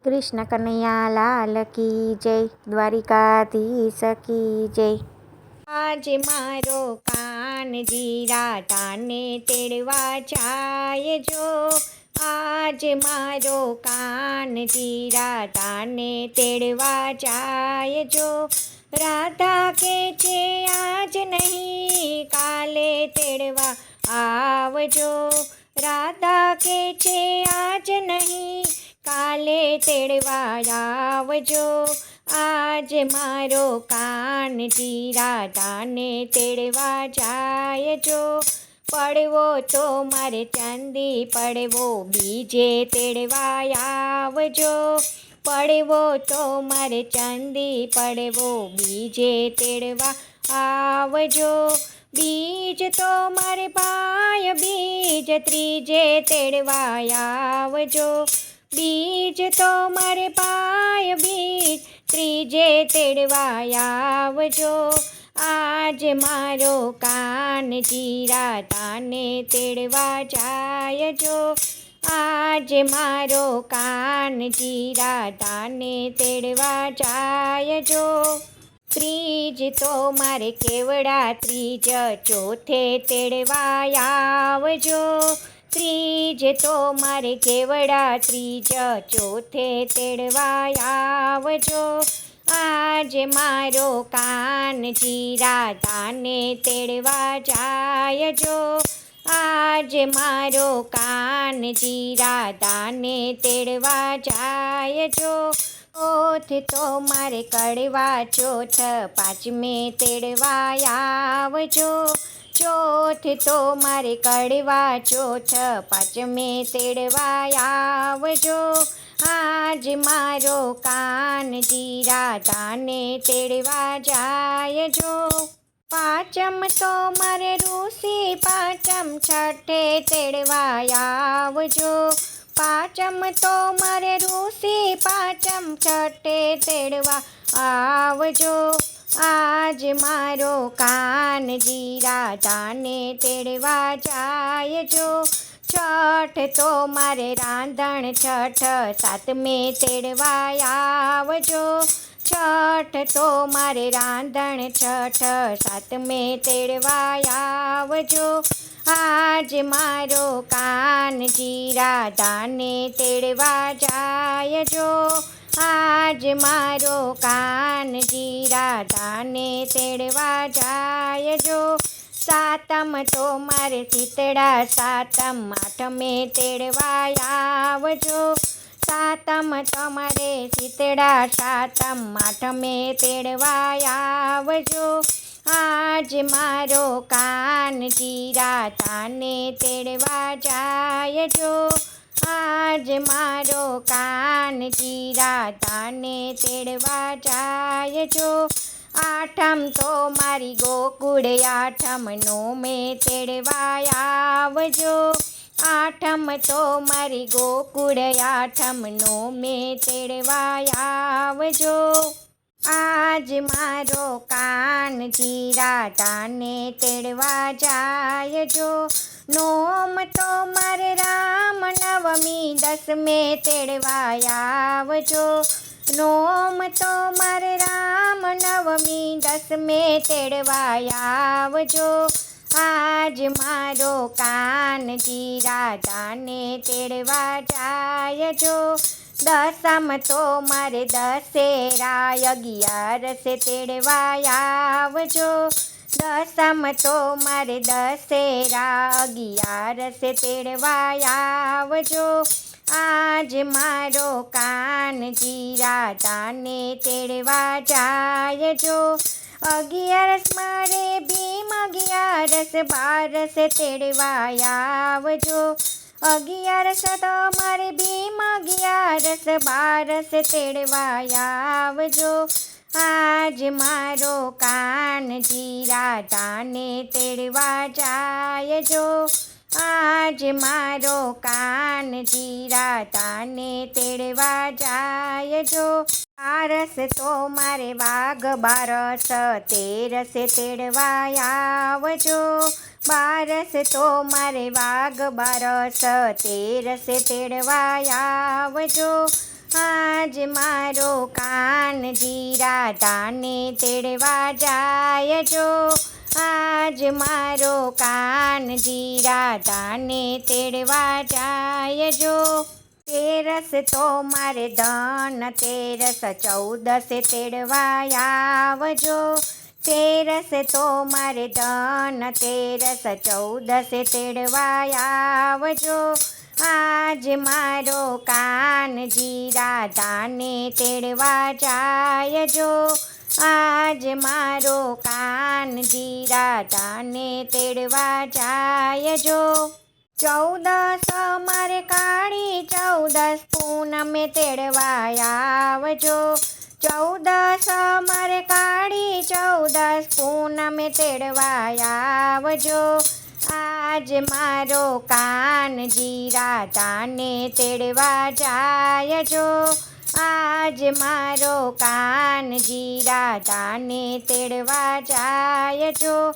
કૃષ્ણ કનૈયા લાલ કી જય, દ્વારિકાધીશ કી જય. આજે મારો કાનજી રાધાને તેડવા જાય જો. આજે મારો કાનજી રાધાને તેડવા જાય જો. રાધા કે છે આજ નહીં કાલે તેડવા આવજો. રાધા કે છે આજ નહીં કાલે તેડવા આવજો. આજે મારો કાનજી રાધાને તેડવા જાય જો. પડવો તો મારે ચાંદી પડવો બીજે તેડવા આવજો. પડવો તો મારે ચાંદી પડવો બીજે તેડવા આવજો. બીજ તો મારે ભાઈ બીજ ત્રીજે તેડવા આવજો. બીજ તો મારે ભાઈ બીજ ત્રીજે તેડવા આવજો. આજે મારો કાનજી રાધાને તેડવા જાય જો. આજે મારો કાનજી રાધાને તેડવા જાય જો. ત્રીજ તો મારે કેવડા ત્રીજ ચોથે તેડવા આવજો. ત્રીજ તો મારે કેવડા ત્રીજ ચોથે તેડવા આવજો. આજે મારો કાનજી રાધાને તેડવા જાય જો. આજે મારો કાનજી રાધાને તેડવા જાય જો. ચોથ તો મારે કડવા ચોથ પાંચમે તેડવા આવજો. ચોથ તો મારે કડવા ચોથ પાંચમે તેડવા આવજો. આજ મારો કાનજી રાધાને તેડવા જાય જો. પાંચમ તો મારે ઋષિ પાંચમ છઠ્ઠે તેડવા આવજો. પાંચમ તો મારે ઋષિ પાંચમ છઠ્ઠે તેડવા આવજો. આજ મારો કાનજી રાધાને તેડવા જાય જો. છઠ તો મારે રાંધણ છઠ સાતમે તેડવા આવજો. છઠ તો મારે રાંધણ છઠ સાતમે તેડવા આવજો. આજ મારો કાનજી રાધાને તેડવા જાય જો. આજ મારો કાનજી રાધાને તેડવા જાય જો. સાતમ તો મારે શીતળા સાતમ આઠમે તેડવા આવજો. સાતમ તમારે શીતળા સાતમ આઠમે તેડવા આવજો. આજ મારો કાનજી રાધાને તેડવા જાય જો. આજ મારો કાનજી રાધાને તેડવા જાય જો. આઠમ તો મારી ગોકુળ આઠમ નો મેં તેડવા આવજો. આઠમ તો મારી ગોકુળ આઠમ નો મેં તેડવા આવજો. આજ મારો કાનજી રાધાને તેડવા જાય જો. નોમ તો મારે રામ નવમી દસમે તેડવા આવજો. નોમ તો મારે રામ નવમી દસમે તેડવા આવજો. આજ મારો કાનજી રાધાને તેડવા જાય જો. દસમ તો મારે દશેરા અગિયારસે તેડવા આવજો. દસમ તો મારે દશેરા અગિયારસે તેડવા આવજો. આજ મારો કાનજી રાધાને તેડવા જાય જો. અગિયારસ મારે ભીમ અગિયારસ બારસે તેડવા આવજો. અગિયારસ તો મારે ભીમ અગિયારસ બારસે તેડવા આવજો. આજ મારો કાનજી રાધાને તેડવા જાય જો. આજ મારો કાનજી રાધાને તેડવા જાય જો. બારસ તો મારે વાઘ બારસ તેરસે તેડવા આવજો. બારસ તો મારે વાઘ બારસ તેરસે તેડવા આવજો. આ મારો કાનજી રાધાને તેડવા જાય જો, આજ મારો કાનજી રાધાને તેડવા જાય જો. તેરસ તો મારે ધન તેરસ, 14 તેડવા આવજો. તેરસ તો મારે ધન તેરસ, 14 તેડવા આવજો. આજ મારો કાનજી રાધાને તેડવા જાય જો, આજ મારો કાનજી રાધાને તેડવા જાય જો. 14 મારે કાળી 14 પૂનમે તેડવા આવજો. 14 મારે કાળી 14 પૂનમે તેડવા આવજો. આજ મારો કાનજી રાધાને તેડવા જાય જો, આજ મારો કાનજી રાધાને તેડવા જાય જો.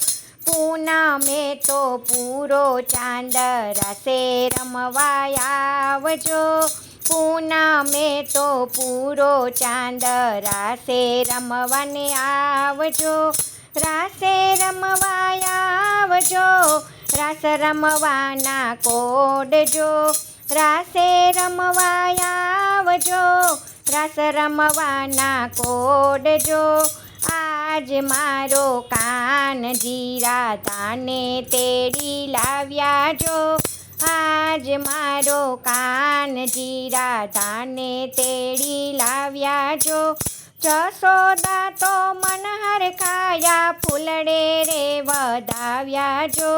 પૂનમે તો પૂરો ચાંદ રાસે રમવા આવજો. પૂનમે તો પૂરો ચાંદ રાસે રમવાને આવજો. રાસે રમવા આવજો, રાસ રમવાના કોડજો. રાસે રમવા આવજો, રાસ રમવાના કોડજો. આજ મારો કાનજી રાધાને તેડી લાવ્યા જો, આજ મારો કાનજી રાધાને તેડી લાવ્યા જો. જશોદા તો મન હરખાયા ફૂલડે રે વધાવ્યા જો.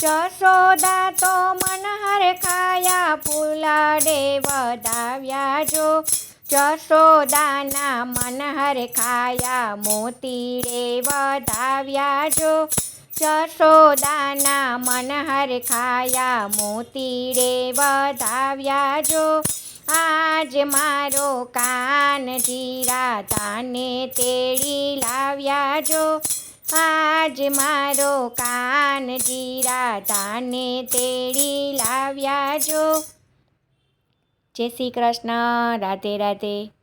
જશોદા તો મન હરખાયા ફૂલડે વધાવ્યા જો. જશોદાના મન હરખાયા મોતીડે વધાવ્યા જો. જશોદાના મન હરખાયા મોતીડે વધાવ્યા જો. આજ મારો કાનજી રાધાને તેડી લાવ્યા જો, આજ મારો કાનજી રાધાને તેડી લાવ્યા જો. જય શ્રી કૃષ્ણ. રાધે રાધે.